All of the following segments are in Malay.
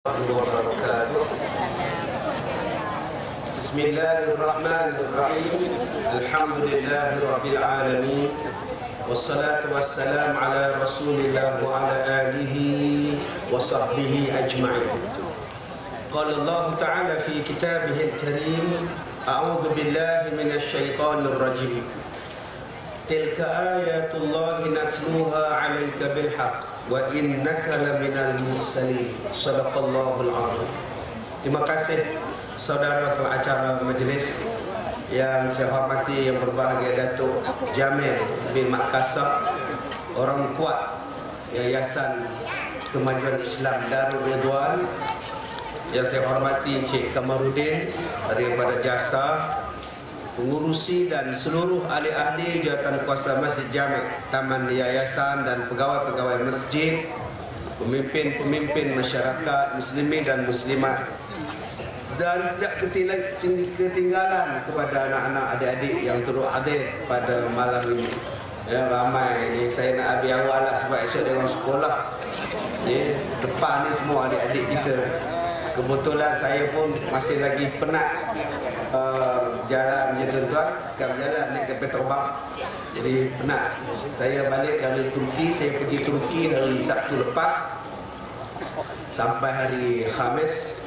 wabarakatuh. Bismillahirrahmanirrahim. Alhamdulillahirabbil alamin. Wassalatu wassalamu ala Rasulillah wa ala alihi wa sahbihi ajma'in. Qala Allah Ta'ala fi kitabihil karim, a'udzu billahi minasy syaithanir rajim. Tilka ayatullahi natsluha 'alaika bil haqq wa innaka laminal mursalin. Shadaqallahul azim. Terima kasih saudara pengacara majlis yang saya hormati, yang berbahagia Datuk Jamil bin Makassar, orang kuat Yayasan Kemajuan Islam Darul Ridwan, yang saya hormati Encik Kamarudin daripada Jasa, pengurusi dan seluruh ahli-ahli jawatan kuasa Masjid Jami' Taman Yayasan dan pegawai-pegawai masjid, pemimpin-pemimpin masyarakat muslimin dan muslimat, dan tidak ketinggalan kepada anak-anak adik-adik yang turut hadir pada malam ini. Ya, ramai ni saya nak habis awal lah sebab esok dia orang sekolah. Ya, depan ni semua adik-adik kita. Kebetulan saya pun masih lagi penat jalan je tuan-tuan, bukan jalan naik kapal terbang, jadi penat. Saya balik dari Turki, saya pergi Turki hari Sabtu lepas sampai hari Khamis,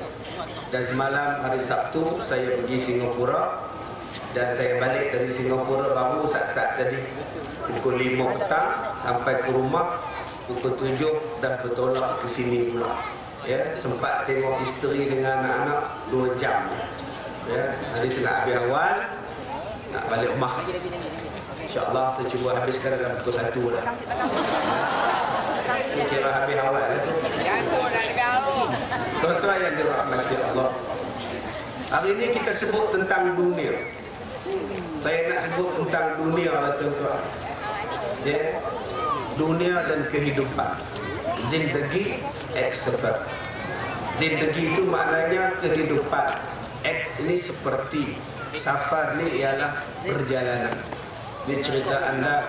dan semalam hari Sabtu saya pergi Singapura, dan saya balik dari Singapura baru saat-saat tadi pukul 5 petang, sampai ke rumah pukul 7 dah bertolak ke sini pula. Ya, sempat tengok isteri dengan anak-anak 2 jam. Ya, hari saya nak habis awal, nak balik rumah. InsyaAllah saya cuba habiskan dalam pukul 1 lah. Ini kira habis awal lah tu. Tuan-tuan yang dirahmati Allah, hari ini kita sebut tentang dunia. Saya nak sebut tentang dunia lah tuan-tuan. Ya, dunia dan kehidupan. Zindagi eksafar. Zindagi itu maknanya kehidupan. Ini seperti safar ni ialah perjalanan. Ini cerita anda.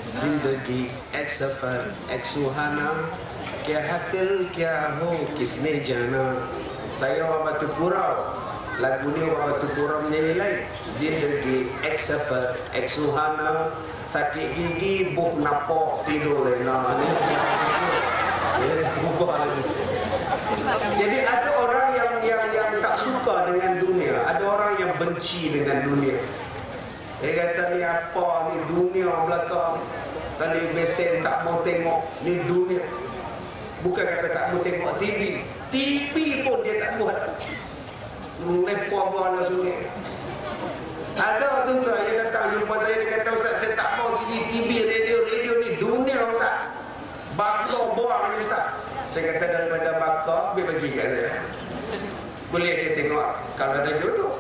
Zindagi eksafar eksuhana kya hatil kya ho kisne jana. Saya orang Batu Kurau. Lagu ni orang Batu Kurau menyanyi. Zindagi eksafar eksuhana, sakit gigi buk napok tidur lena ni. Jadi ada orang yang tak suka dengan dunia, ada orang yang benci dengan dunia. Dia kata ni apa ni dunia belakang ni, tadi besen tak mau tengok ni dunia. Bukan kata tak mau tengok TV, TV pun dia tak buat. Lepor buah lah sungai. Ada tuan-tuan yang datang jumpa saya, dia kata Ustaz saya tak mau TV, radio ni dunia Ustaz. Bakar buang ni Ustaz. Saya kata daripada bakar, dia bagi kat saya. Boleh saya tengok kalau ada jodoh.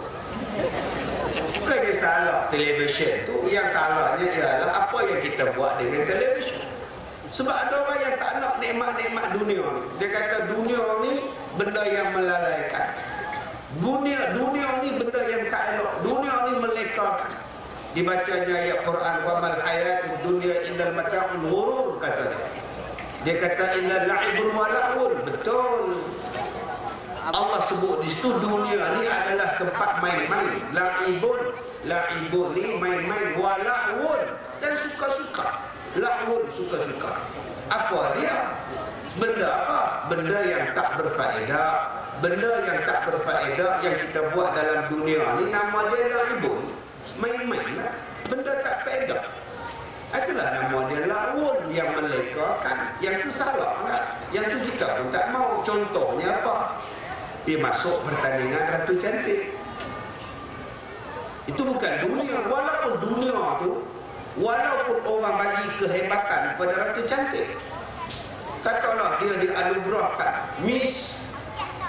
Bukan dia salah televisyen tu. Yang salahnya ialah apa yang kita buat dengan televisyen. Sebab ada orang yang tak nak nikmat-nikmat dunia ni. Dia kata dunia ni benda yang melalaikan. Dunia ni benda yang tak elok. Dunia ni melekakan. Dibacanya ayat Quran, wa mal hayatud dunya illal mata'ul ghurur, kata dia. Dia kata innal la'ibun wa lahwun. Betul. Allah sebut di situ dunia ni adalah tempat main-main. La'ibun ni main-main, wa lahwun, dan suka-suka. Lahwun, suka-suka. Apa dia? Benda apa? Benda yang tak berfaedah. Benda yang tak berfaedah yang kita buat dalam dunia ni nama dia la'ibun. Main-main lah. Benda tak faedah. Itulah nama dia la'wun, yang melekakan. Yang tu salah kan? Yang tu kita pun tak mau. Contohnya apa? Dia masuk pertandingan Ratu Cantik. Itu bukan dunia. Walaupun dunia tu, walaupun orang bagi kehebatan kepada Ratu Cantik, katalah dia dianugerahkan Miss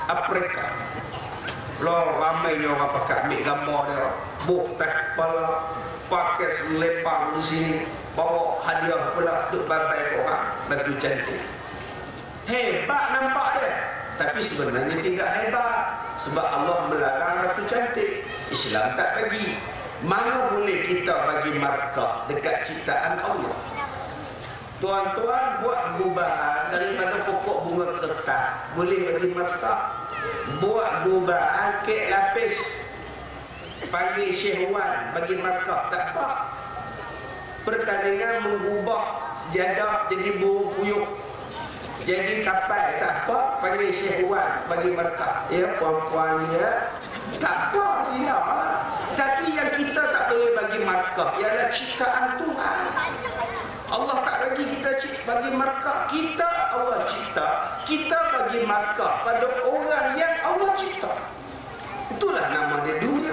Afrika. Loh, ramainya orang pakai ambil gambar dia, buk tak kepala, pakai selepang di sini, bawa hadiah pula, duk babai ke orang Ratu Cantik. Hebat nampak dia, tapi sebenarnya tidak hebat. Sebab Allah melarang Ratu Cantik. Islam tak bagi. Mana boleh kita bagi markah dekat ciptaan Allah? Tuan-tuan buat gubahan daripada pokok bunga kertas, boleh bagi markah. Buat gubahan kek lapis, panggil Syekh Wan bagi markah, tak apa. Pertandingan mengubah sejadah jadi burung puyuh, jadi kapal, tak apa, panggil Syekh Wan bagi markah. Ya puan-puan ya, tak apa, silalah. Tapi yang kita tak boleh bagi markah ialah ciptaan Tuhan. Allah tak bagi kita bagi markah. Kita Allah cipta, kita bagi markah pada orang yang Allah cipta. Itulah nama dia dunia.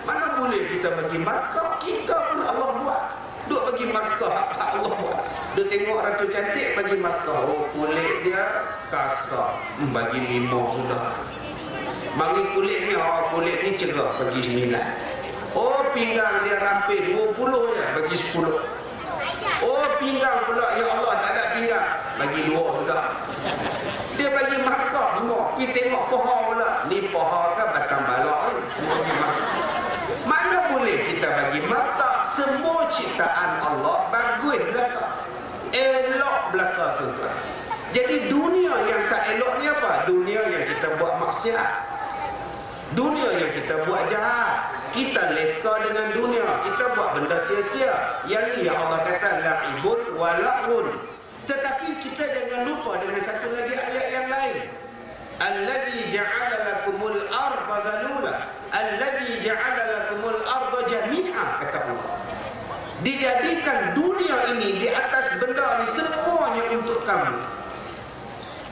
Mana boleh kita bagi markah? Kita pun Allah buat. Duk bagi markah hak Allah buat. Dia tengok ratu cantik bagi markah. Oh, kulit dia kasar, bagi 5 sudah. Mari kulit ni, oh kulit ni cerah, bagi 9. Oh pinggang dia ramping 20 je, bagi 10. Oh pinggang pula, ya Allah tak ada pinggang, bagi 2 sudah. Dia bagi markah semua. Pergi tengok pohon pula, ni pohon ke batang balak ni, bagi markah. Mana boleh kita bagi markah? Semua ciptaan Allah bagus belaka, elok belaka tuan-tuan. Jadi dunia yang tak elok ni apa? Dunia yang kita buat maksiat, dunia yang kita buat jahat. Kita leka dengan dunia, kita buat benda sia-sia. Yang ni yang Allah kata la'ibun wa la'un. Tetapi kita jangan lupa dengan satu lagi ayat yang lain. Alladzi ja'ala lakumul arda dhalula, alladzi ja'ala lakumul arda jami'a, kata Allah. Dijadikan dunia ini di atas benda ni semuanya untuk kamu.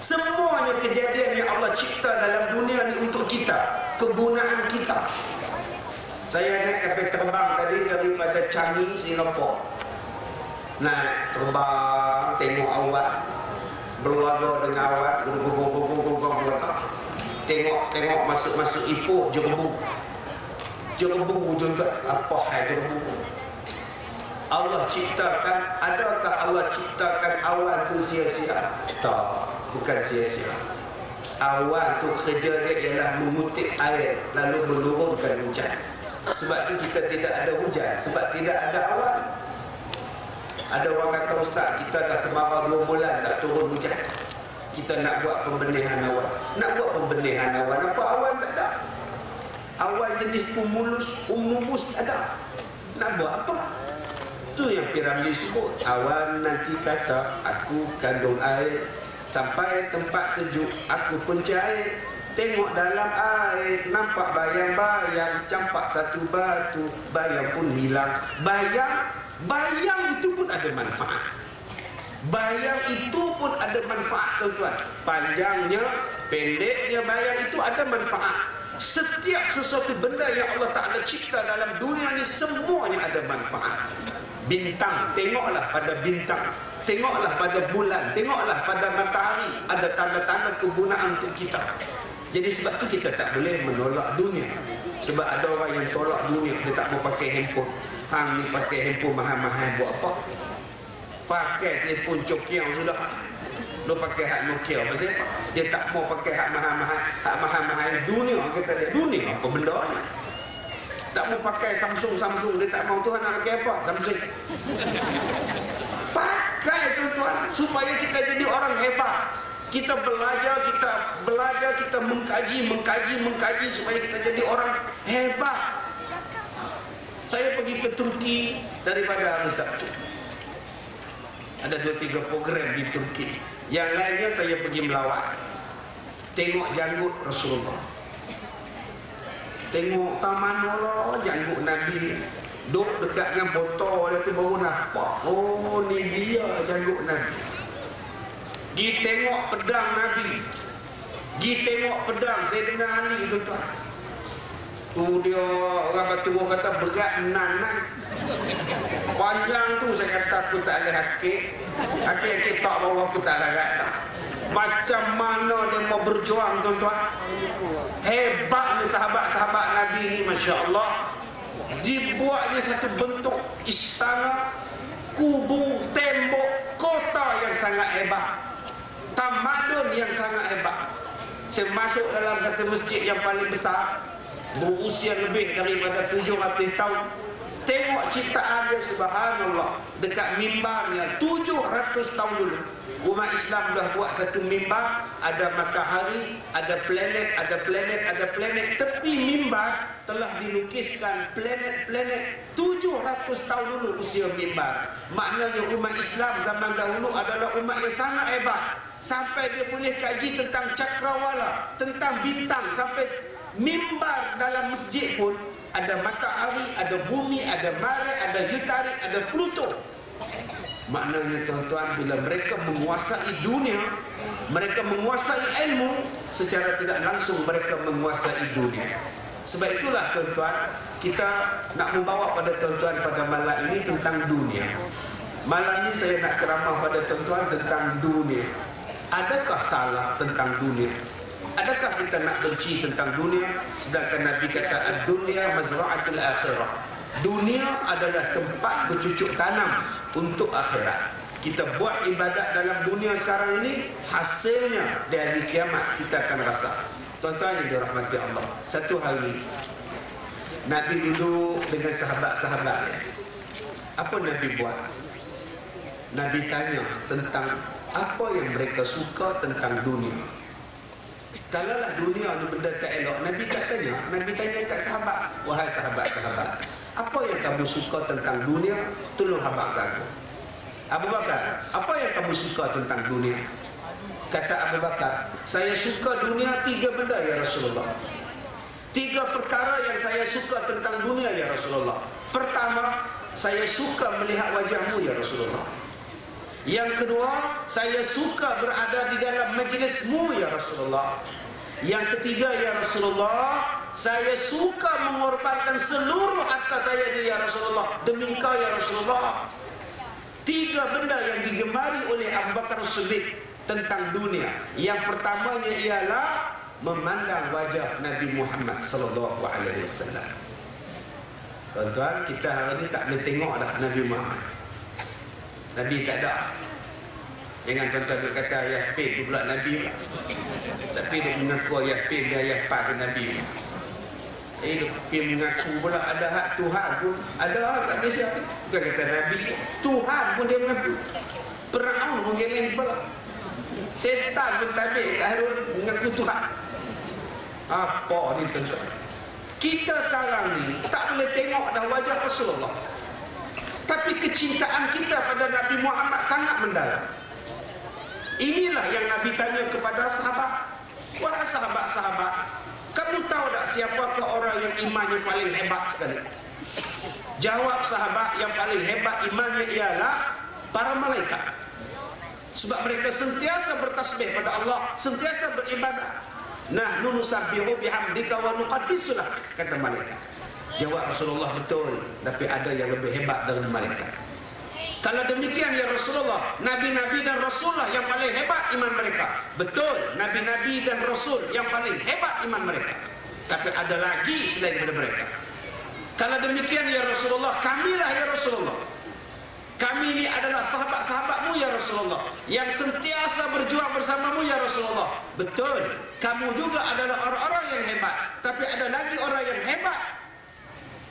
Semuanya kejadian yang Allah cipta dalam dunia ni untuk kita, kegunaan kita. Saya naik kapal terbang tadi daripada Changi, Singapura. Naik terbang, tengok awan, berlaga dengan awan, gogong belakang. Tengok masuk Ipoh, Jerebu tuan-tuan. Apa hai Jerebu? Allah ciptakan, adakah Allah ciptakan awan tu sia-sia? Tak, bukan sia-sia. Awan tu kerja dia ialah mengutip air lalu menurunkan hujan. Sebab tu kita tidak ada hujan, sebab tidak ada awan. Ada orang kata, ustaz, kita dah kemarau 2 bulan tak turun hujan, kita nak buat pembenihan awan. Nak buat pembenihan awan apa? Awan tak ada. Awan jenis umulus tak ada. Nak buat apa? Tu yang Piramli sebut. Awan nanti kata, aku kandung air, sampai tempat sejuk aku pun cair. Tengok dalam air, nampak bayang-bayang, campak satu batu, bayang pun hilang. Bayang itu pun ada manfaat. Bayang itu pun ada manfaat tuan-tuan. Panjangnya, pendeknya bayang itu ada manfaat. Setiap sesuatu benda yang Allah Ta'ala cipta dalam dunia ni semuanya ada manfaat. Bintang, tengoklah pada bintang, tengoklah pada bulan, tengoklah pada matahari, ada tanda-tanda kegunaan untuk kita. Jadi sebab tu kita tak boleh menolak dunia. Sebab ada orang yang tolak dunia, dia tak mau pakai handphone. Hang ni pakai handphone mahal-mahal buat apa? Pakai telefon Nokia sudah. Dia pakai hak Nokia pasal apa? Dia tak mau pakai hak mahal-mahal. Hak mahal-mahal dunia, kata dia. Dunia apa bendanya? Tak mau pakai Samsung. Dia tak mau. Tuhan nak pakai apa? Samsung. Pakai tuan-tuan, supaya kita jadi orang hebat. Kita belajar, kita mengkaji supaya kita jadi orang hebat. Saya pergi ke Turki daripada hari Sabtu. Ada 2-3 program di Turki. Yang lainnya saya pergi melawat, tengok janggut Rasulullah, tengok taman Allah, janggut Nabi. Duk dekat dengan botol dia tu baru nampak, oh ni dia janggut Nabi. Pergi tengok pedang Nabi, pergi tengok pedang Sayyidina Ali tuan-tuan. Tu dia orang batu orang kata berat nanai. Panjang tu saya kata aku tak boleh hakik. Hakik tak bawa aku tak larat tak. Macam mana dia mau berjuang tuan-tuan. Hebatnya sahabat-sahabat Nabi ni, Masya Allah. Dibuatnya satu bentuk istana, kubu, tembok, kota yang sangat hebat, tamadun yang sangat hebat. Saya masuk dalam satu masjid yang paling besar, berusia lebih daripada 700 tahun. Tengok ciptaan dia, subhanallah, dekat mimbarnya 700 tahun dulu. Umat Islam dah buat satu mimbar, ada matahari, ada planet, ada planet, ada planet. Tepi mimbar telah dilukiskan planet-planet 700 tahun dulu usia mimbar. Maknanya umat Islam zaman dahulu adalah umat yang sangat hebat. Sampai dia boleh kaji tentang cakrawala, tentang bintang. Sampai mimbar dalam masjid pun ada matahari, ada bumi, ada Maret, ada Yutarik, ada Pluto. Maknanya tuan-tuan, bila mereka menguasai dunia, mereka menguasai ilmu, secara tidak langsung mereka menguasai dunia. Sebab itulah tuan-tuan, kita nak membawa pada tuan-tuan pada malam ini tentang dunia. Malam ini saya nak ceramah pada tuan-tuan tentang dunia. Adakah salah tentang dunia? Adakah kita nak benci tentang dunia? Sedangkan Nabi kata ad-dunya mazra'atul akhirah. Dunia adalah tempat bercucuk tanam untuk akhirat. Kita buat ibadat dalam dunia sekarang ini, hasilnya di hari kiamat kita akan rasa. Tuan-tuan yang dirahmati Allah, satu hari Nabi duduk dengan sahabat-sahabatnya. Apa Nabi buat? Nabi tanya tentang apa yang mereka suka tentang dunia. Kalaulah dunia ni benda tak elok, Nabi tak tanya. Nabi tanya kat sahabat, wahai sahabat-sahabat, apa yang kamu suka tentang dunia? Tolong habaq aku. Abu Bakar, apa yang kamu suka tentang dunia? Kata Abu Bakar, saya suka dunia 3 benda ya Rasulullah. 3 perkara yang saya suka tentang dunia ya Rasulullah. Pertama, saya suka melihat wajahmu ya Rasulullah. Yang kedua, saya suka berada di dalam majlismu ya Rasulullah. Yang ketiga ya Rasulullah, saya suka mengorbankan seluruh harta saya ni ya Rasulullah demi engkau ya Rasulullah. 3 benda yang digemari oleh Abu Bakar Siddiq tentang dunia. Yang pertamanya ialah memandang wajah Nabi Muhammad sallallahu alaihi wasallam. Tuan-tuan, kita hari ini tak boleh tengok dah Nabi Muhammad. Nabi tak ada. Jangan tuan-tuan duk kata ayah pin tu pula Nabi pula. Tapi dia mengaku ayah pin, dia ayah pak tu Nabi pula. Dia pin mengaku pula ada hak Tuhan pun. Ada hak kat Malaysia tu. Bukan kata Nabi, Tuhan pun dia mengaku. Firaun pun geleng kepala. Setan pun tabik kat Harun mengaku Tuhan. Apa ni tuan-tuan? Kita sekarang ni tak boleh tengok dah wajah Rasulullah. Tapi kecintaan kita pada Nabi Muhammad sangat mendalam. Inilah yang Nabi tanya kepada sahabat. Wahai sahabat-sahabat, kamu tahu tak siapakah orang yang imannya paling hebat sekali? Jawab sahabat, yang paling hebat imannya ialah para malaikat. Sebab mereka sentiasa bertasbih pada Allah, sentiasa beribadah. Nahnu nusabbihu bihamdika wa nuqaddisulah, kata malaikat. Jawab Rasulullah, betul, tapi ada yang lebih hebat dari malaikat. Kalau demikian ya Rasulullah, Nabi-Nabi dan Rasulullah yang paling hebat iman mereka. Betul, Nabi-Nabi dan Rasul yang paling hebat iman mereka. Tapi ada lagi selain daripada mereka. Kalau demikian ya Rasulullah, kamilah ya Rasulullah. Kami ini adalah sahabat-sahabatmu ya Rasulullah, yang sentiasa berjuang bersamamu ya Rasulullah. Betul, kamu juga adalah orang-orang yang hebat. Tapi ada lagi orang yang hebat.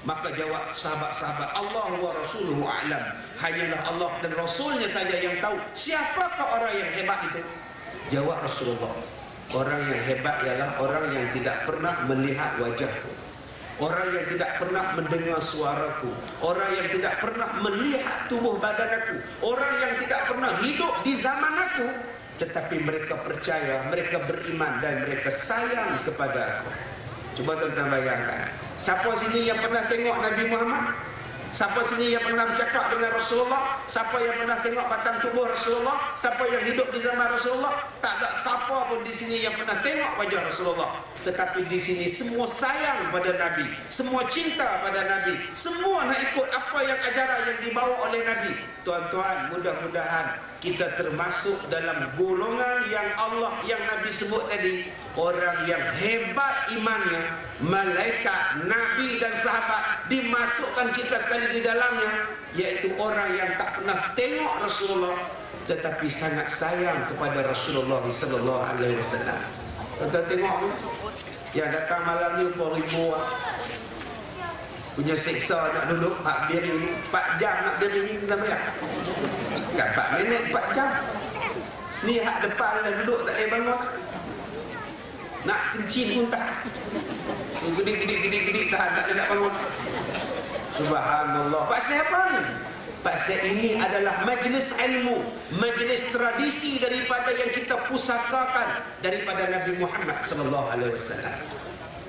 Maka jawab sahabat-sahabat, Allah wa rasuluhu a'lam. Hanyalah Allah dan Rasulnya saja yang tahu siapakah orang yang hebat itu. Jawab Rasulullah, orang yang hebat ialah orang yang tidak pernah melihat wajahku, orang yang tidak pernah mendengar suaraku, orang yang tidak pernah melihat tubuh badan aku, orang yang tidak pernah hidup di zaman aku, tetapi mereka percaya, mereka beriman dan mereka sayang kepada aku. Coba tuan-tuan bayangkan, siapa sini yang pernah tengok Nabi Muhammad? Siapa sini yang pernah bercakap dengan Rasulullah? Siapa yang pernah tengok batang tubuh Rasulullah? Siapa yang hidup di zaman Rasulullah? Tak ada siapa pun di sini yang pernah tengok wajah Rasulullah. Tetapi di sini semua sayang pada Nabi, semua cinta pada Nabi, semua nak ikut apa yang ajaran yang dibawa oleh Nabi. Tuan-tuan, mudah-mudahan kita termasuk dalam golongan yang Allah, yang Nabi sebut tadi, orang yang hebat imannya, malaikat, Nabi dan sahabat dimasukkan kita sekali di dalamnya, yaitu orang yang tak pernah tengok Rasulullah tetapi sangat sayang kepada Rasulullah sallallahu alaihi wasallam. Tuan-tuan tengok ni, yang datang malam ni 4,000 orang. punya seksa nak duduk, hak diri 4 jam nak diri ni tak bayar. Kan 4 minit 4 jam. Ni hak depan dah duduk tak boleh bangun. Nak kencing pun tahan. Gede tahan tak boleh nak bangun. Subhanallah. Pasal apa ni? Pasal ini adalah majlis ilmu, majlis tradisi daripada yang kita pusakakan daripada Nabi Muhammad sallallahu alaihi wasallam.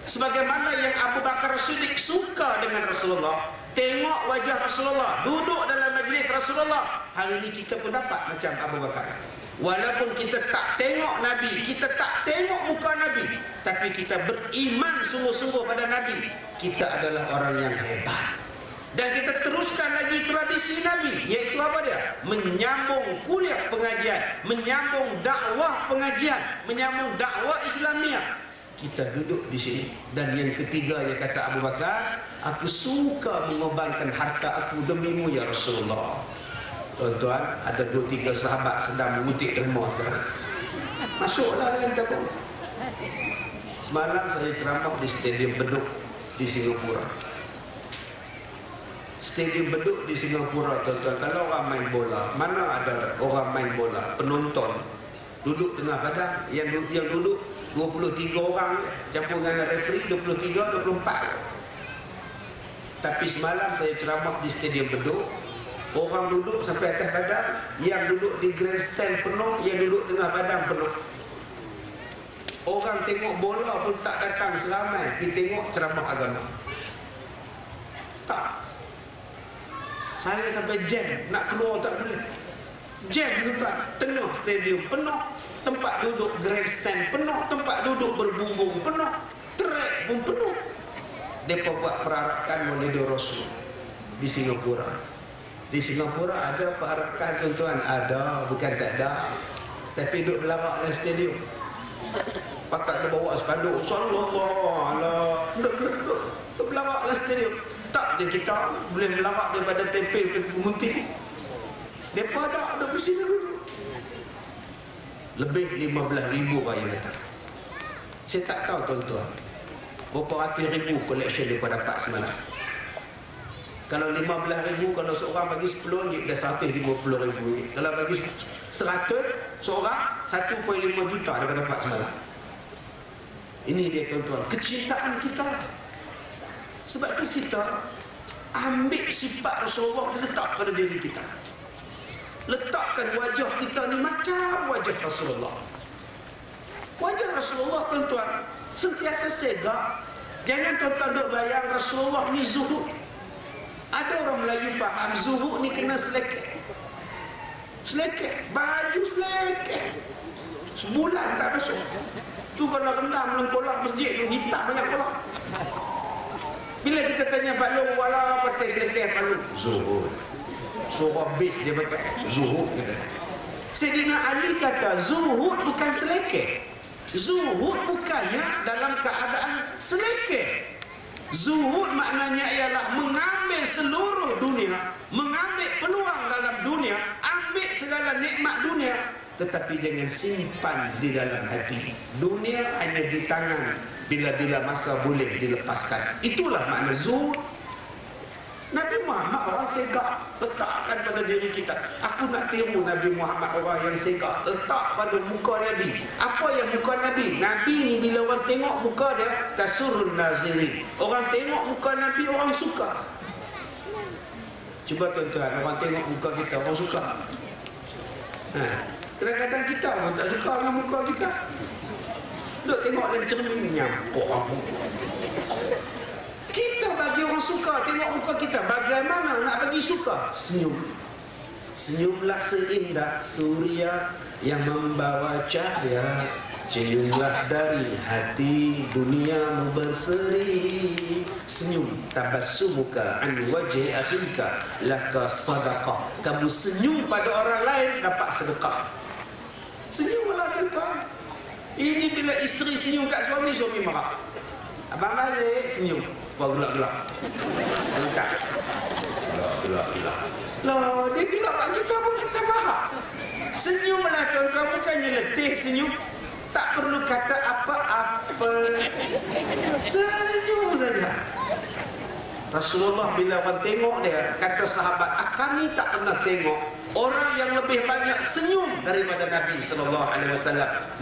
Sebagaimana yang Abu Bakar Siddiq suka dengan Rasulullah, tengok wajah Rasulullah, duduk dalam majlis Rasulullah. Hari ini kita pun dapat macam Abu Bakar. Walaupun kita tak tengok Nabi, kita tak tengok muka Nabi, tapi kita beriman sungguh-sungguh pada Nabi. Kita adalah orang yang hebat. Dan kita teruskan lagi tradisi Nabi, iaitu apa dia? Menyambung kuliah pengajian, menyambung dakwah pengajian, menyambung dakwah Islamiah. Kita duduk di sini. Dan yang ketiganya kata Abu Bakar, aku suka mengorbankan harta aku demi-Mu ya Rasulullah. Tuan-tuan, ada 2-3 sahabat sedang mengutik derma sekarang. Masuklah dalam tabung. Semalam saya ceramah di Stadium Bedok di Singapura. Stadium Bedok di Singapura, tuan-tuan, kalau orang main bola, mana ada orang main bola, penonton duduk tengah padang, yang duduk 23 orang, campur dengan referee 23, 24. Tapi semalam saya ceramah di Stadium Bedok, orang duduk sampai atas padang, yang duduk di grandstand penuh, yang duduk tengah padang penuh. Orang tengok bola pun tak datang seramai pergi tengok ceramah agama. Tak. Saya sampai jam, nak keluar tak boleh. Jam tuan, tengah stadium penuh, tempat duduk grandstand penuh, tempat duduk berbumbung penuh, track pun penuh. Mereka buat perarakan Maulidur Rasul di Singapura. Di Singapura ada perarakan tuan-tuan, ada, bukan tak ada. Tapi duduk berlarak dalam stadium. Pakat dia bawa spanduk, sallallahu alaihi, duduk berlarak dalam stadium. Tak je kita boleh melarak daripada tempel ke Munting. Mereka ada di sini dulu. Lebih 15,000 orang yang datang. Saya tak tahu tuan-tuan, berapa ratus ribu collection mereka dapat semalam. Kalau 15,000, kalau seorang bagi RM10, dah RM150,000. Kalau bagi 100 seorang, 1.5 juta mereka dapat semalam. Ini dia tuan-tuan, kecintaan kita. Sebab tu kita ambil sifat Rasulullah, letak pada diri kita. Letakkan wajah kita ni macam wajah Rasulullah. Wajah Rasulullah tuan-tuan sentiasa segak. Jangan tuan-tuan duk bayang Rasulullah ni zuhud. Ada orang Melayu faham zuhud ni kena selekeh. Selekeh, baju selekeh. Sebulan tak basuh. Tu kalau rendam dalam kolah masjid tu hitam banyak kolah. Bila kita tanya Pak Long, wala pakai selekeh Pak Long, zuhud. Surah bis dia pakai zuhud, kata. Sayyidina Ali kata zuhud bukan selekeh. Zuhud bukannya dalam keadaan selekeh. Zuhud maknanya ialah mengambil seluruh dunia, mengambil peluang dalam dunia, ambil segala nikmat dunia, tetapi jangan simpan di dalam hati. Dunia hanya di tangan, bila-bila masa boleh dilepaskan. Itulah makna zuhud. Nabi Muhammad orang segak, letakkan pada diri kita. Aku nak tiru Nabi Muhammad orang yang segak, letak pada muka Nabi. Apa yang muka Nabi? Nabi ni bila orang tengok muka dia, tasurun nazirin. Orang tengok muka Nabi, orang suka. Cuba tuan-tuan, orang tengok muka kita, orang suka. Kadang-kadang kita pun tak suka dengan muka kita. Duk tengok dalam cermin, nyampuk aku. Kita bagi orang suka tengok muka kita. Bagaimana nak bagi suka? Senyum. Senyumlah seindah suria yang membawa cahaya. Senyumlah dari hati duniamu berseri. Senyum. Tabassumuka an wajhi akhika laka sadaqah. Kamu senyum pada orang lain, dapat sedekah. Senyumlah tuan-tuan. Ini bila isteri senyum kat suami, suami marah. Abang balik senyum. Apa gelak-gelak? Entah. Gelak-gelak. Lah, dia gelak kat kita pun kita marah. Senyumlah tuan-tuan, bukannya letih senyum. Tak perlu kata apa-apa. Senyum saja. Rasulullah bila orang tengok dia, kata sahabat, kami tak pernah tengok orang yang lebih banyak senyum daripada Nabi SAW.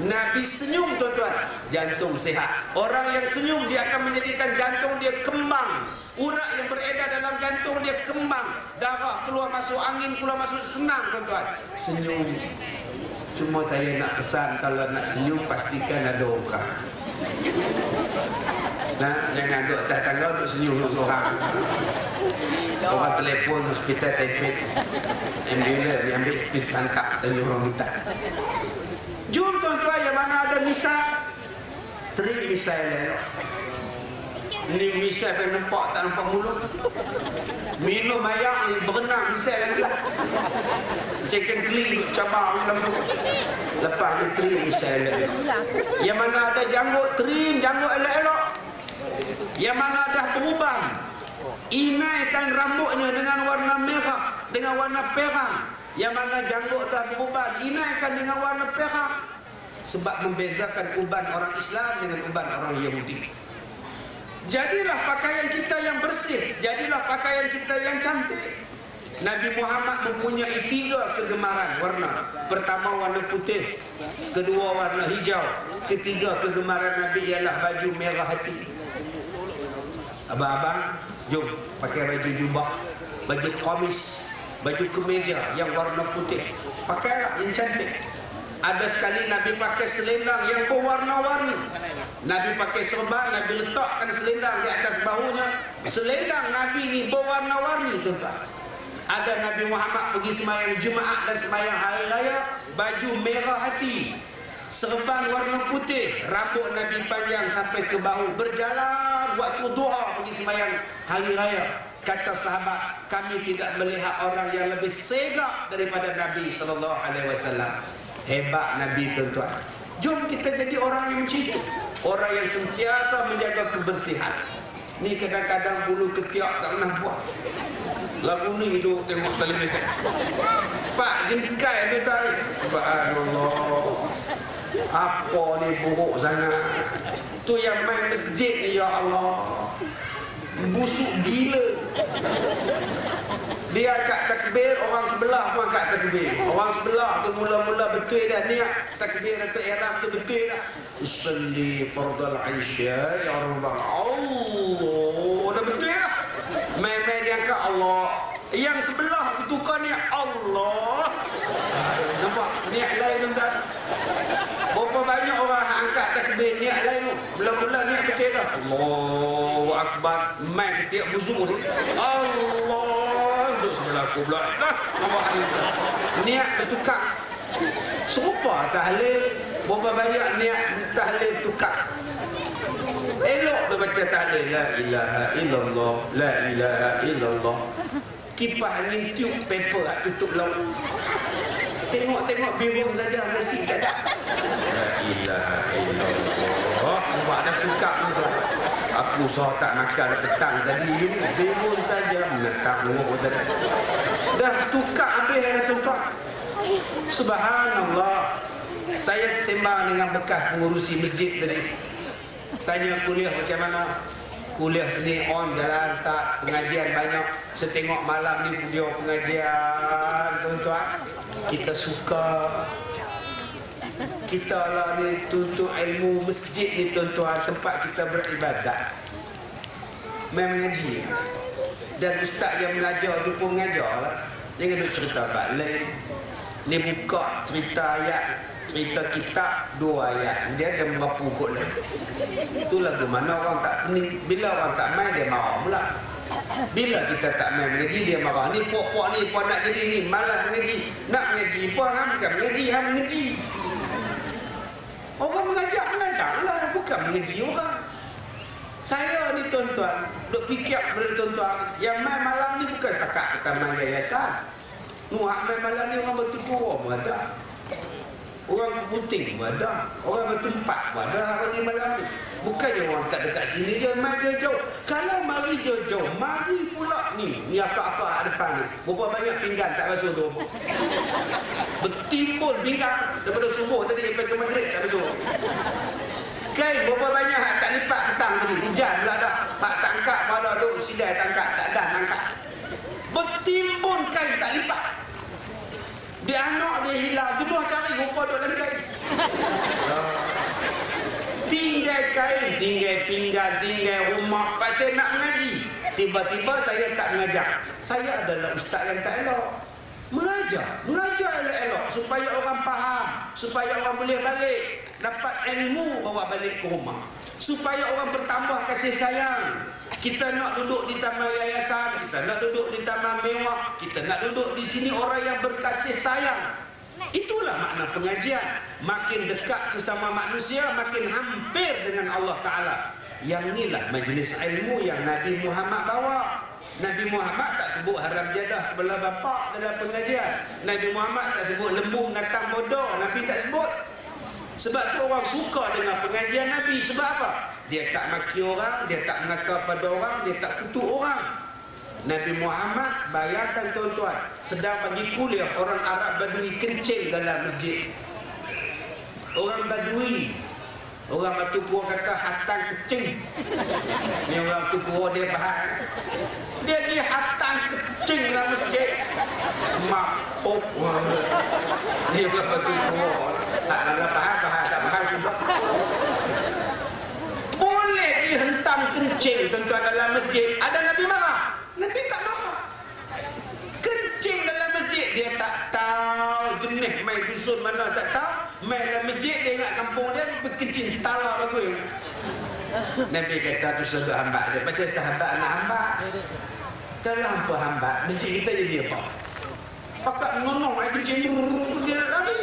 Nabi senyum, tuan-tuan, jantung sihat. Orang yang senyum, dia akan menjadikan jantung dia kembang. Urat yang beredar dalam jantung dia kembang. Darah keluar masuk, angin keluar masuk, senang, tuan-tuan. Senyum. Cuma saya nak pesan, kalau nak senyum pastikan ada orang. Nah, jangan duduk atas tangga, duduk senyum seorang. Orang telefon hospital Taipei, ambulans diambil pergi tangkap Tanjung Rambutan. Jom tuan-tuan, yang mana ada misal, teri misal elok. Ini misal yang nampak tak nampak mulut. Minum air ni berenang misal lagi lah. Cekan keling duduk cabar dalam mulut. Lepas ni teri misal elok. Yang mana ada janggut, teri janggut elok-elok. Yang mana dah beruban, inaikan rambutnya dengan warna merah, dengan warna perak. Yang mana janggut dah beruban, inaikan dengan warna perak. Sebab membezakan uban orang Islam dengan uban orang Yahudi. Jadilah pakaian kita yang bersih, jadilah pakaian kita yang cantik. Nabi Muhammad mempunyai 3 kegemaran warna. Pertama warna putih, kedua warna hijau, ketiga kegemaran Nabi ialah baju merah hati. Abang-abang, jom pakai baju jubah, baju komis, baju kemeja yang warna putih. Pakailah yang cantik. Ada sekali Nabi pakai selendang yang berwarna-warni. Nabi pakai serban, Nabi letakkan selendang di atas bahunya. Selendang Nabi ini berwarna-warni, tuan-tuan. Ada Nabi Muhammad pergi sembahyang Jumaat dan sembahyang hari raya, baju merah hati, serban warna putih, rambut Nabi panjang sampai ke bahu, berjalan waktu duha pergi sembahyang hari raya. Kata sahabat, kami tidak melihat orang yang lebih segak daripada Nabi SAW. Hebat Nabi, tuan-tuan. Jom kita jadi orang yang macam itu, orang yang sentiasa menjaga kebersihan. Ni kadang-kadang bulu ketiak tak pernah buat. Lagu ni duduk tengok televisi, pak jengkai tu tadi. Subhanallah, apa ni buruk sangat. Tu yang main masjid ni, ya Allah, busuk gila. Dia angkat takbir, orang sebelah pun angkat takbir. Orang sebelah tu mula-mula betul dah niat takbir atau ihram tu betul dah. Usalli fardal Aisyah ya Rabbal Allah, dah betul dah. Main-main dia angkat Allah. Yang sebelah tu tukar niat Allah. Nampak niat lain tuan-tuan. Berapa banyak orang angkat takbir niat lain tu. Mula-mula niat betul dah. Allahu Akbar. Main ketiak busuk ni. Allah. Duduk sebelah aku pula. Nampak ni. Niat bertukar. Serupa tahlil. Berapa banyak niat tahlil tukar. Elok dia baca tahlil, la ilaha illallah, la ilaha illallah. Kipas angin tiup paper tutup laut. Tengok-tengok birung saja, nasi tak ada. La ilaha illallah. Buat dah tukar tu. Aku sah tak makan petang tadi, birung saja menetap ngomong tadi. Dah tukar habis dah tuan-tuan. Subhanallah. Saya sembang dengan bekas pengurusi masjid tadi. Tanya kuliah macam mana? Kuliah sini on jalan tak, pengajian banyak. Saya tengok malam ni video pengajian, tuan-tuan. Kita suka. Kita lah ni tuntut ilmu masjid ni, tuan-tuan, tempat kita beribadat. Main mengaji. Dan ustaz yang mengajar tu pun mengajar lah. Jangan duk cerita bab lain. Ni buka cerita ayat, cerita kitab 2 ayat, dia ada berapa kot lah. Tu lagu mana orang tak pening. Bila orang tak main, dia marah pula. Bila kita tak main mengaji, dia marah. Ni puak-puak ni, puak nak jadi ni, malas mengaji. Nak mengaji, puak ham bukan mengaji, ham mengaji. Orang mengajar lah, bukan mengaji orang. Saya ni tuan-tuan, duk fikir kepada tuan-tuan, yang main malam ni bukan setakat kita main yayasan. Nuhak main malam ni orang bertukur pun ada. Orang keputing pun ada. Orang bertempat pun ada hari malam ni. Bukannya orang kat dekat sini je, mari jauh. Kalau mari jauh-jauh, mari pula ni. Ni apa-apa depan ni. Berapa banyak pinggan tak basuh tu. Bertimbun pinggan daripada subuh tadi sampai ke maghrib tak basuh. Kain berapa banyak tak lipat petang tadi. Hujan pula dah. Pak tak angkat, malah duk sidai tak angkat. tinggal kain, tinggal pinggan, tinggal rumah, pasal nak mengaji. Tiba-tiba saya tak mengajar. Saya adalah ustaz yang tak elok. Mengajar elok-elok supaya orang faham, supaya orang boleh balik dapat ilmu bawa balik ke rumah, supaya orang bertambah kasih sayang. Kita nak duduk di taman yayasan, kita nak duduk di taman mewah, kita nak duduk di sini orang yang berkasih sayang. Itulah makna pengajian. Makin dekat sesama manusia, makin hampir dengan Allah Ta'ala. Yang inilah majlis ilmu yang Nabi Muhammad bawa. Nabi Muhammad tak sebut haram jadah kebelah bapa dalam pengajian. Nabi Muhammad tak sebut lembu menatang bodoh. Nabi tak sebut. Sebab tu orang suka dengan pengajian Nabi. Sebab apa? Dia tak maki orang, dia tak mengata pada orang, dia tak kutuk orang. Nabi Muhammad, bayangkan tuan-tuan, sedang bagi kuliah orang Arab Badui kencing dalam masjid. Orang Badui, orang Batu Kura kata hatang kecing. Ni orang Batu Kura dia faham. Dia pergi hatang kecing dalam masjid. Mapuk. Dia orang Batu Kura. Tak nak faham, tak faham sudah. Boleh dihentam kencing tuan-tuan dalam masjid. Ada Nabi marah? Nabi tak marah. Kencing dalam masjid, dia tak tahu jenis main dusun mana tak tahu. Main dalam masjid, dia ingat kampung dia berkencing tala bagus. Nabi kata tu sahabat hamba dia. Pasal sahabat anak hamba. Kalau hampa hamba, masjid kita jadi apa? Pakat menonong air kencing, dia nak lari.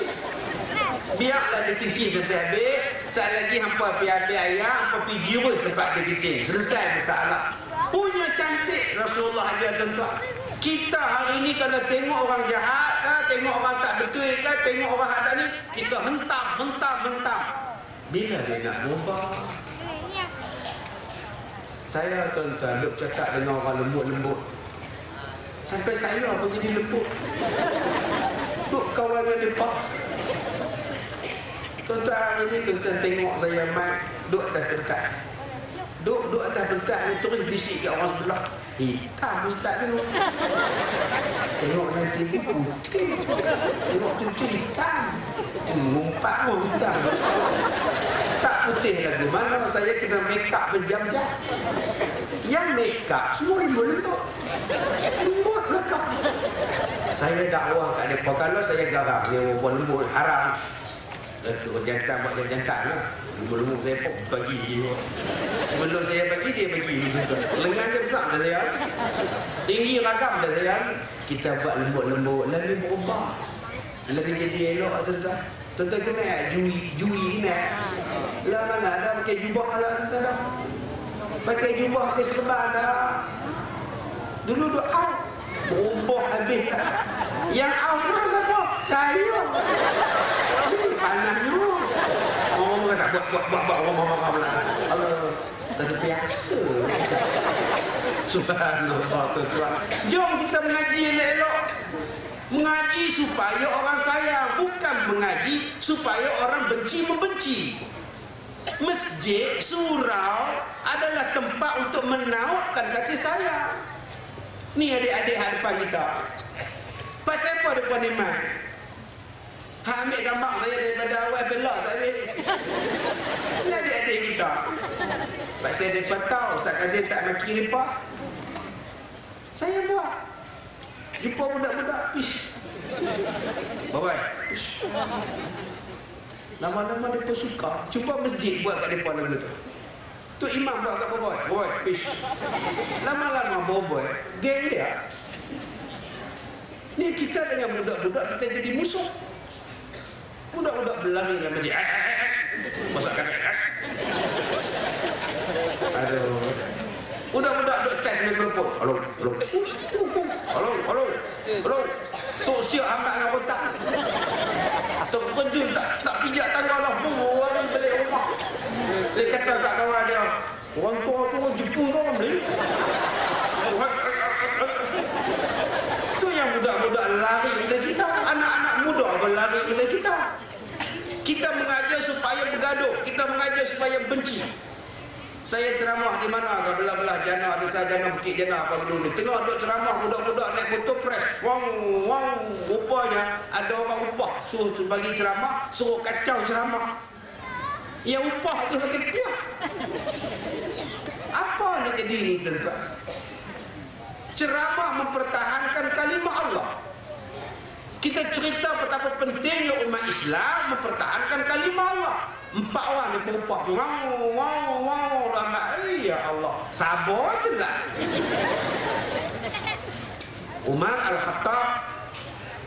Biarlah dia kencing sampai habis. Saat lagi hampa pergi ambil air, hampa pergi jiwa tempat dia kencing. Selesai masalah. Punya cantik Rasulullah ajar tuan-tuan. Kita hari ini kalau tengok orang jahat ke, tengok orang tak betul ke, tengok orang tak ni, kita hentam. Bila dia nak berubah? Saya tuan-tuan duk cakap dengan orang lembut-lembut. Sampai saya pun jadi lembut. Duk kawan dengan mereka. Tuan-tuan hari ini tuan-tuan tengok saya main duk atas pentas. Duk atas pentas ni terus bisik kat orang sebelah. Hitam ustaz tu. Tengok nanti putih. Tengok tu hitam. Ngumpat pun hitam. Tak putih lagu mana saya kena make up berjam-jam. Yang make up semua lembut-lembut. Lembut lekap. Saya dakwah kat mereka. Kalau saya garang dia perempuan lembut haram. Jantan buat jantan lah. Lembut-lembut saya pun bagi dia. Sebelum saya bagi, dia bagi. Lengan dia besar dah saya. Tinggi ragam dah saya. Kita buat lembut-lembut. Lalu berubah. Lalu jadi elok tuan-tuan. Tuan-tuan kena jui kena. Lah mana ada pakai jubah lah tuan-tuan dah. Pakai jubah, pakai serban dah. Dulu doa. Berubah habis dah. Yang aus sekarang siapa? Saya. Panahnya. Orang kata buat orang belakang. Allah, tak terbiasa. Subhanallah tuan-tuan. Jom kita mengaji elok. Mengaji supaya orang sayang, bukan mengaji supaya orang benci membenci. Masjid, surau adalah tempat untuk menautkan kasih sayang. Ni adik-adik hadapan kita. Pasal apa depan ni mai? Ha, ambil gambar saya daripada awal belak tak ambil. Ni adik-adik kita. Pasal mereka tahu Ustaz Kazim tak maki mereka. Saya buat. Jumpa budak-budak, pish. Bye-bye, pish. Lama-lama mereka suka. Cuba masjid buat kat mereka lagu tu. Tu imam buat kat bye-bye, pish. Lama-lama bye-bye, geng dia. Ni kita dengan budak-budak kita jadi musuh. Budak-budak berlari dalam masjid. Masakkan. Aduh. Budak-budak duk test mikrofon. Halo. Tok siap hambat dengan otak. Terkejut tak pijak tangga lah. Lari balik rumah. Dia kata kat kawan dia, orang tua tu orang Jepun tu orang beli. Tu yang budak-budak lari pada kita. Anak-anak muda berlari pada kita. Kita mengajar supaya bergaduh. Kita mengajar supaya benci. Saya ceramah di mana? Belah-belah Jana, desa Jana, Bukit Jana apa dulu. Tengok duk ceramah budak-budak naik motor press. Wang. Rupanya ada orang upah suruh bagi ceramah, suruh kacau ceramah. Ya upah tu pakai rupiah. Apa nak jadi ini tuan-tuan? Ceramah mempertahankan kalimah Allah. Kita cerita betapa pentingnya umat Islam mempertahankan kalimah Allah. 4 orang dia berupah. Wow. Ya Allah. Sabar je lah. Umar Al-Khattab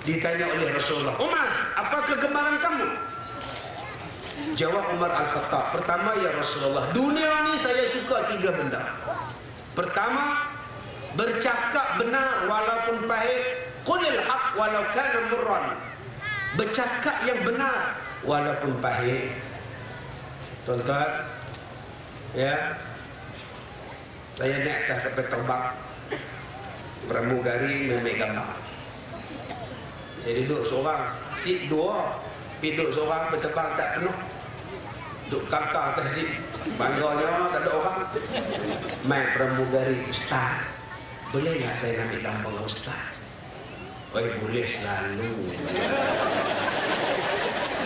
ditanya oleh Rasulullah, Umar, apa kegemaran kamu? Jawab Umar Al-Khattab, pertama ya Rasulullah, dunia ni saya suka 3 benda. Pertama, bercakap benar walaupun pahit. Qulil haq walau kana murran. Bercakap yang benar walaupun pahit. Tuan-tuan, ya, saya naik atas kapal terbang pramugari memik gambar. Saya duduk seorang, seat 2, duduk seorang berterbang tak penuh. Duduk kangkang atas seat, bangganya tak ada orang. Mai pramugari, Ustaz, boleh tak saya nak ambil gambar Ustaz? Oh, boleh selalu.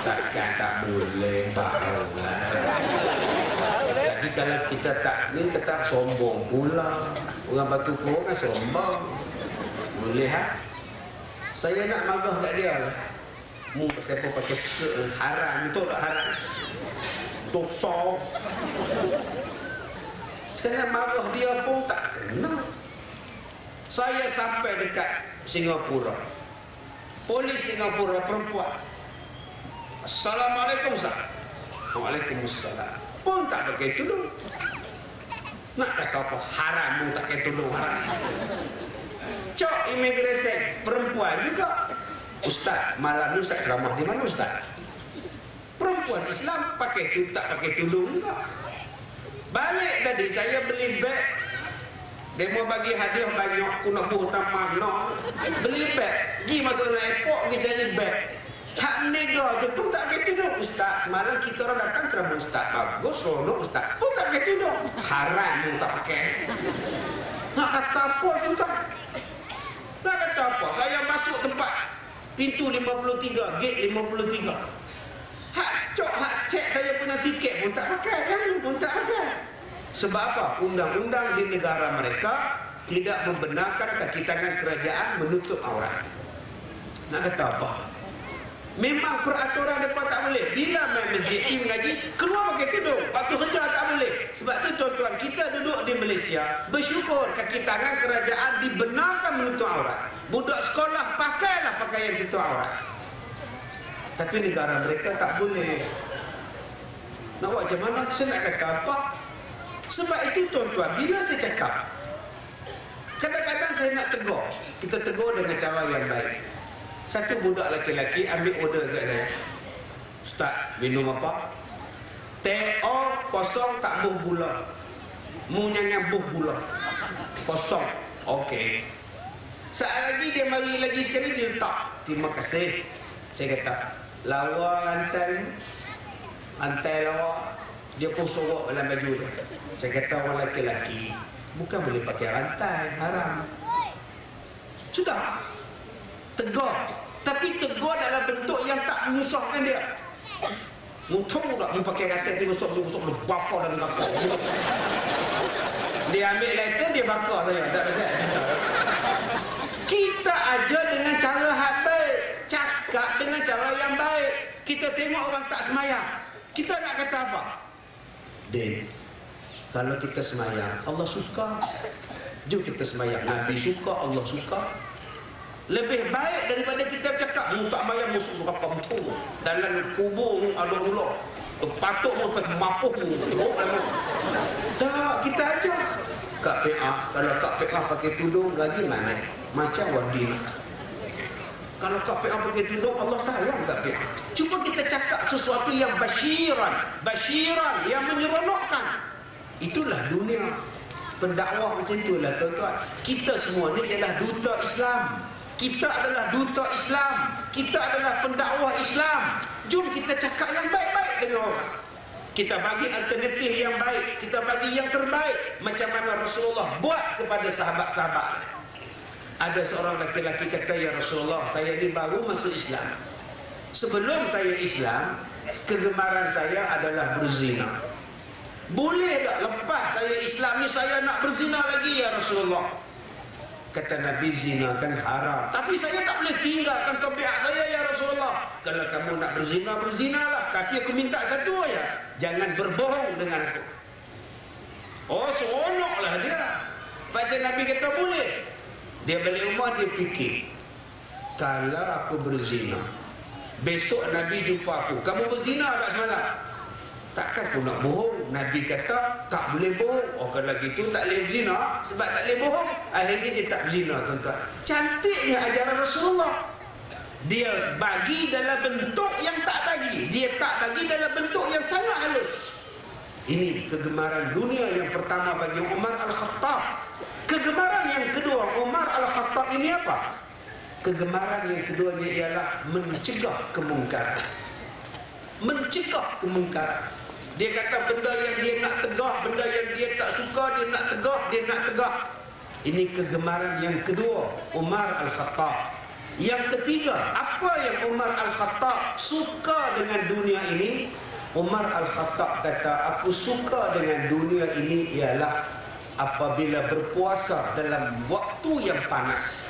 Takkan tak boleh, Pak Allah. Jadi kalau kita tak ni, kita sombong pula. Orang Batu Kurung kan sombong. Boleh ha? Saya nak marah kat dia lah. Mu siapa pakai skirt haram, betul tak haram? Dosa. Sekarang marah dia pun tak kenal. Saya sampai dekat Singapura. Polis Singapura perempuan. Assalamualaikum Ustaz. Waalaikumsalam. Pun tak pakai tudung. Nak kata apa? Haram mu tak pakai tudung haram. Cok imigresen perempuan juga. Ustaz, malam ni Ustaz ceramah di mana Ustaz? Perempuan Islam pakai tudung tak pakai tudung juga. Balik tadi saya beli beg. Dia mau bagi hadiah banyak, aku nak buh taman nak. Beli beg, pergi masuk dalam airport, pergi cari beg. Hak menega tu pun tak pakai tudung. Ustaz, semalam kita orang datang ceramah Ustaz. Bagus, seronok Ustaz. Pun tak pakai tudung. Haram pun tak pakai. Nak kata apa Ustaz? Nak kata apa? Saya masuk tempat pintu 53, gate 53. Hak cek saya punya tiket pun tak pakai. Yang pun tak pakai. Sebab apa? Undang-undang di negara mereka tidak membenarkan kaki tangan kerajaan menutup aurat. Nak kata apa? Memang peraturan mereka tak boleh. Bila main masjid pergi mengaji, keluar pakai tudung. Waktu kerja tak boleh. Sebab tu tuan-tuan, kita duduk di Malaysia, bersyukur kaki tangan kerajaan dibenarkan menutup aurat. Budak sekolah pakailah pakaian tutup aurat. Tapi negara mereka tak boleh. Nak buat macam mana? Saya nak kata apa? Sebab itu tuan-tuan, bila saya cakap, kadang-kadang saya nak tegur. Kita tegur dengan cara yang baik. Satu budak lelaki ambil order kat saya. Ustaz, minum apa? Teh kosong tak buh gula. Mu nyanyi buh gula. Kosong. Okey. Saat lagi dia mari lagi sekali dia letak. Terima kasih. Saya kata, lawa rantai lawa. Dia pun sorok dalam baju dia. Saya kata orang lelaki bukan boleh pakai rantai, haram. Sudah. Tegur. Tapi tegur dalam bentuk yang tak menyusahkan dia. Mu tahu tak mu pakai rantai tu besok bakar dan bakar. Dia ambil lighter dia bakar saya, tak pasal. Kita ajar dengan cara hak baik, cakap dengan cara yang baik. Kita tengok orang tak semayang, kita nak kata apa? Din, kalau kita semayang, Allah suka. Jom kita semayang, Nabi suka, Allah suka. Lebih baik daripada kita cakap mu tak mayang musuh neraka betul. Dalam kubur mu ada ular. Patut mu mapuh mu. Tak, kita ajar. Kak PA, kalau Kak PA pakai tudung lagi mana? Macam Wardina. Kalau Kak PA pakai tudung, Allah sayang Kak PA. Cuba kita cakap sesuatu yang basyiran yang menyeronokkan. Itulah dunia pendakwah macam itulah tuan-tuan. Kita semua ni ialah duta Islam. Kita adalah duta Islam. Kita adalah pendakwah Islam. Jom kita cakap yang baik-baik dengan orang. Kita bagi alternatif yang baik. Kita bagi yang terbaik. Macam mana Rasulullah buat kepada sahabat-sahabat. Ada seorang lelaki kata, ya Rasulullah, saya ni baru masuk Islam. Sebelum saya Islam, kegemaran saya adalah berzina. Boleh tak lepas saya Islam ni saya nak berzina lagi ya Rasulullah? Kata Nabi, zina kan haram, tapi saya tak boleh tinggalkan tabiat saya ya Rasulullah. Kalau kamu nak berzina, berzinalah, tapi aku minta satu ya, jangan berbohong dengan aku. Oh, seronoklah dia. Pasal Nabi kata boleh. Dia balik rumah, dia fikir, kalau aku berzina, besok Nabi jumpa aku, kamu berzina tak semalam? Takkan aku nak bohong. Nabi kata tak boleh bohong. Oh, kalau gitu tak boleh berzina, sebab tak boleh bohong. Akhirnya dia tak berzina, tuan-tuan. Cantiknya ajaran Rasulullah. Dia bagi dalam bentuk yang tak bagi. Dia tak bagi dalam bentuk yang sangat halus. Ini kegemaran dunia yang pertama bagi Umar Al-Khattab. Kegemaran yang kedua Umar Al-Khattab ini apa? Kegemaran yang keduanya ialah mencegah kemungkaran. Mencegah kemungkaran. Dia kata benda yang dia nak tegah, benda yang dia tak suka, dia nak tegah, dia nak tegah. Ini kegemaran yang kedua Umar Al-Khattab. Yang ketiga, apa yang Umar Al-Khattab suka dengan dunia ini? Umar Al-Khattab kata, aku suka dengan dunia ini ialah apabila berpuasa dalam waktu yang panas.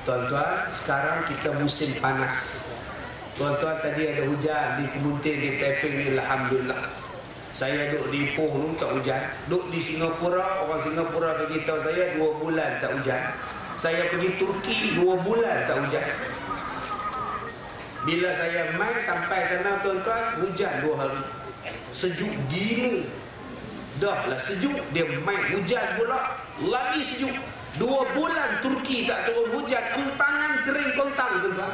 Tuan-tuan, sekarang kita musim panas. Tuan-tuan, tadi ada hujan di Kemuntin, di Taiping ni, alhamdulillah. Saya duduk di Ipoh tu tak hujan. Duduk di Singapura, orang Singapura beritahu saya 2 bulan tak hujan. Saya pergi Turki 2 bulan tak hujan. Bila saya mai sampai sana, tuan-tuan, hujan 2 hari. Sejuk gila. Dah lah sejuk, dia mai hujan pula, lagi sejuk. 2 bulan Turki tak turun hujan, empangan kering kontang, tuan-tuan.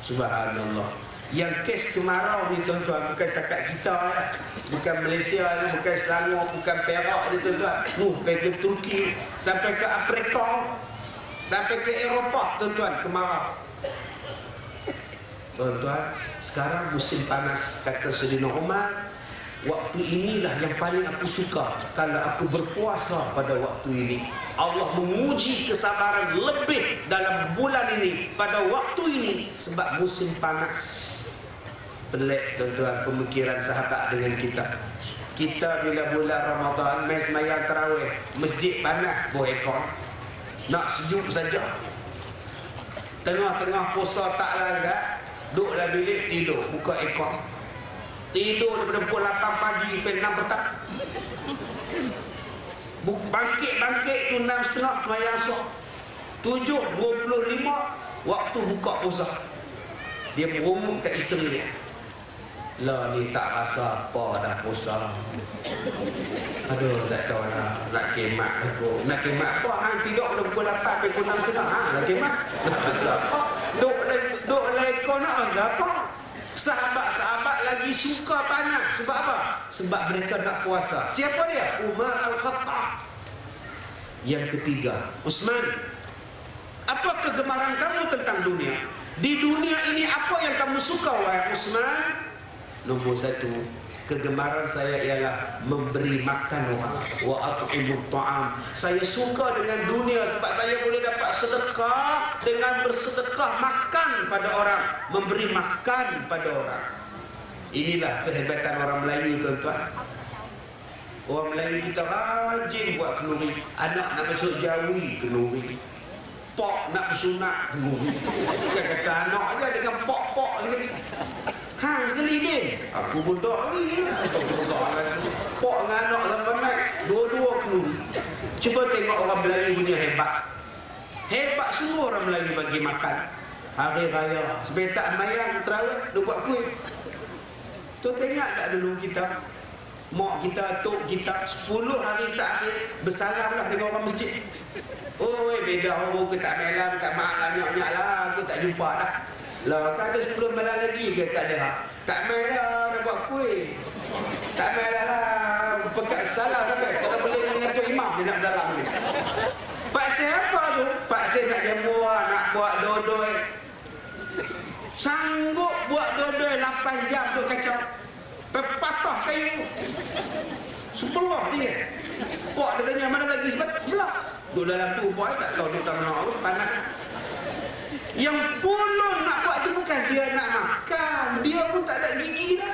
Subhanallah. Yang kes kemarau ni, tuan-tuan, bukan setakat kita ya. Bukan Malaysia ni, bukan Selangor, bukan Perak je, tuan-tuan. Sampai ke Turki, sampai ke Afrika, sampai ke Eropah, tuan-tuan, kemarau. Tuan-tuan, sekarang musim panas. Kata Sayyidina Umar, waktu inilah yang paling aku suka. Kalau aku berpuasa pada waktu ini, Allah menguji kesabaran lebih dalam bulan ini, pada waktu ini, sebab musim panas. Pelik, tuan-tuan, pemikiran sahabat dengan kita. Kita bila bulan Ramadan main sembahyang tarawih, masjid panas, ekor. Nak sejuk saja. Tengah-tengah puasa tak larat, duduk dalam bilik tidur, buka ekor. Tidur daripada pukul 8 pagi sampai 6 petang. Bangkit-bangkit tu 6.30 sembahyang asar. 7.25 waktu buka puasa. Dia merumuk kat isteri dia. Lah ni tak rasa apa dah puasa. Aduh, tak tahu lah. Nak kemat aku. Nak kemat apa? Hang tidur pada pukul 8 sampai pukul 6.30. Nak kemat? Nak rasa apa? Duk lekor nak rasa apa? Sahabat-sahabat lagi suka panas. Sebab apa? Sebab mereka nak puasa. Siapa dia? Umar Al-Khattab. Yang ketiga, Uthman. Apa kegemaran kamu tentang dunia? Di dunia ini apa yang kamu suka, wahai Uthman? Nombor 1, kegemaran saya ialah memberi makan orang. Wa at'imut ta'am. Saya suka dengan dunia sebab saya boleh dapat sedekah dengan bersedekah makan pada orang, memberi makan pada orang. Inilah kehebatan orang Melayu, tuan-tuan. Orang Melayu kita rajin buat kenduri. Anak nak masuk jawi, kenduri. Pok nak bersunat, kenduri. Bukan kata anak aja dengan pok-pok sekali. Hang sekali din. Aku budak ni. Astagfirullahaladzim. Pok dengan anak zaman naik, dua-dua kenduri. Cuba tengok orang Melayu punya hebat. Hebat semua orang Melayu bagi makan. Hari raya, sebentar mayang terawih, dia buat kuih. Tu tengok tak dulu kita? Mak kita, tok kita 10 hari terakhir bersalamlah dengan orang masjid. Oi, beda orang ke tak malam, tak malam nyak-nyak lah, aku tak jumpa dah. Lah, kan ada 10 malam lagi ke kat dia? Tak main dah, nak buat kuih. Tak main lah, pekat salah sampai. Kalau boleh dengan Tok Imam, dia nak salam ni. Pak siapa tu? Pak saya nak jamuan, nak buat dodoi. Sanggup buat dodoi 8 jam duk kacau. Patah kayu. Sebelah dia. Pak dia tanya, mana lagi sebelah? Duduk dalam tu, pak tak tahu dia tak mana, panas. Yang belum nak buat tu bukan dia nak makan, dia pun tak ada gigi dah.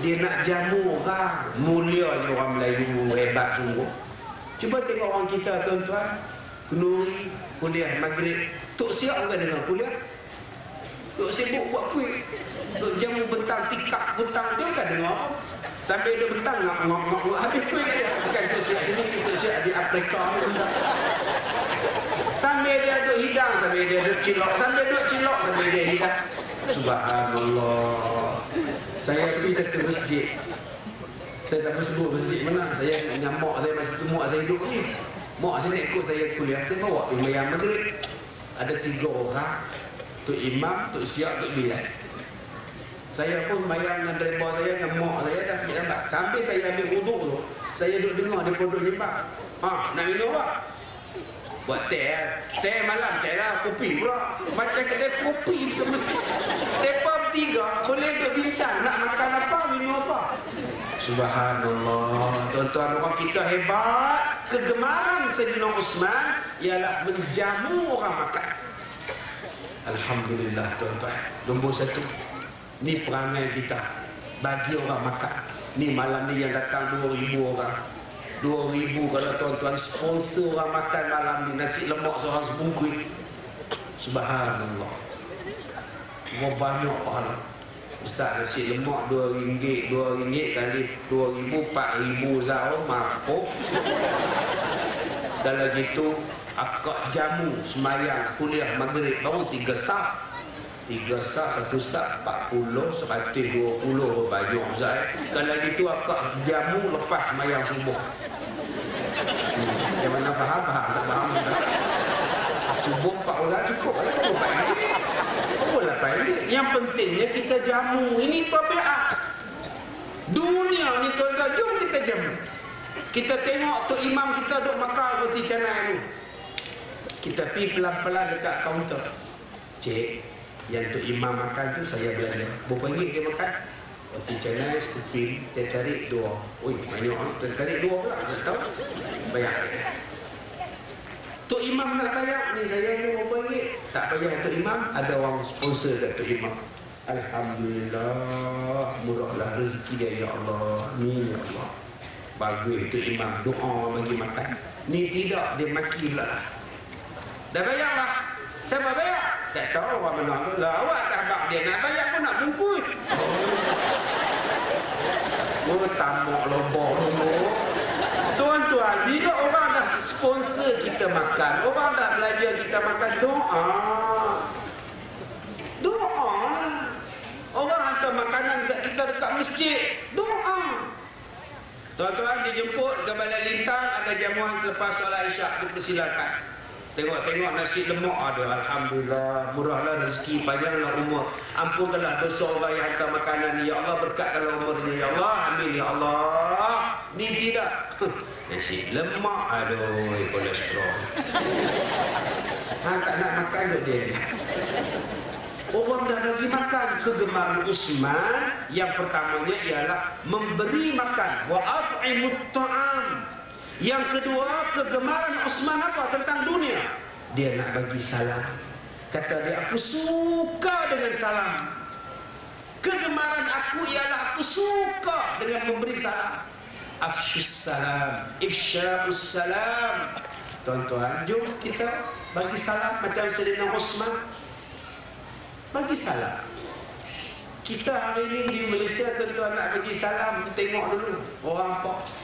Dia nak jamu orang. Mulianya orang Melayu, hebat sungguh. Cuba tengok orang kita tuan-tuan, kenduri, kuliah maghrib. Tok siap bukan dengar kuliah. Tok sibuk buat kuih. Tok jamu bentang, tikap bentang, dia bukan dengar apa. Sampai dia bentang, ngap-ngap, habis kuih kat dia. Bukan tok siap sini, tok siap di Afrika. Sambil dia duduk hidang, sambil dia duduk cilok, sambil duduk cilok, sambil dia hidang. Subhanallah. Saya pergi satu masjid. Saya tak sebut masjid mana. Saya dengan mak saya masa tu, mak saya duduk ni. Mak saya nak ikut saya kuliah. Saya bawa sembahyang maghrib. Ada 3 orang. Tok Imam, Tok Siap, Tok Bilal. Saya pun sembahyang dengan driver saya, dengan mak saya dah nampak. Sampai saya ambil wuduk tu, saya duduk dengar dia duduk nyembah. Nak minum apa? Buat teh. Teh malam, teh lah, kopi pula. Macam kedai kopi ke masjid. Mereka bertiga boleh duduk bincang. Nak makan apa, minum apa. Subhanallah. Tuan-tuan, orang kita hebat. Kegemaran Sayyidina Uthman ialah menjamu orang makan. Alhamdulillah tuan-tuan. Nombor 1. Ni perangai kita. Bagi orang makan. Ni malam ni yang datang 2,000 orang. 2,000 kalau tuan-tuan sponsor orang makan malam ni, nasi lemak seorang sebungkus. Subhanallah. Banyak pahala. Ustaz, nasi lemak RM2, RM2 kali 2,000, 4,000 zahor, mampu. Kalau gitu, akak jamu semayang kuliah maghrib baru 3 saf. 3 saf, 1 saf 40, 120 banyak Ustaz. Kalau gitu akak jamu lepas semayang subuh. Yang mana faham, tak faham tak? Subuh 4 orang cukup lah. Apa RM8? Yang pentingnya kita jamu. Ini tabiat dunia ni tuan-tuan. Jom kita jamu. Kita tengok Tok Imam kita duk makan roti canai tu. Kita pergi pelan-pelan dekat kaunter. Cik, yang Tok Imam makan tu saya biar dia. Berapa ringgit dia makan? Roti canai sekeping, teh tarik 2. Oi, banyak lah. Teh tarik 2 pula. Tak tahu. Bayar dia. Tok Imam nak bayar, ni saya ni berapa ringgit? Tak bayar Tok Imam, ada orang sponsor kat Tok Imam. Alhamdulillah, murahlah rezeki dia ya Allah. Amin ya Allah. Bagi Tok Imam doa bagi makan. Ni tidak, dia maki pula lah. Dah bayar lah. Siapa bayar? Tak tahu orang mana tu. Lah awak tak bak dia nak bayar pun nak bungkus. Oh, tamak lobor dulu. Tuan-tuan, bila orang dah sponsor kita makan, orang dah belajar kita makan, doa. Doa lah. Orang hantar makanan kita dekat masjid, doa. Tuan-tuan dijemput ke Balai Lintang, ada jamuan selepas solat Isyak, dipersilakan. Tengok-tengok nasi lemak ada. Alhamdulillah, murahlah rezeki, panjanglah umur. Ampunkanlah dosa orang yang hantar makanan ni. Ya Allah, berkatkanlah umurnya. Ya Allah, amin ya Allah. Ni tidak. Nasi lemak, aduh, kolesterol. Tak nak makan duk dia. Orang dah bagi makan. Kegemaran Uthman yang pertamanya ialah memberi makan. Wa at'imut ta'am. Yang kedua, kegemaran Uthman apa tentang dunia? Dia nak bagi salam. Kata dia, aku suka dengan salam. Kegemaran aku ialah aku suka dengan memberi salam. Afshus salam, ifsya'us salam. Tuan-tuan, jom kita bagi salam macam Sayyidina Uthman. Bagi salam. Kita hari ini di Malaysia tuan-tuan nak bagi salam, tengok dulu orang apa.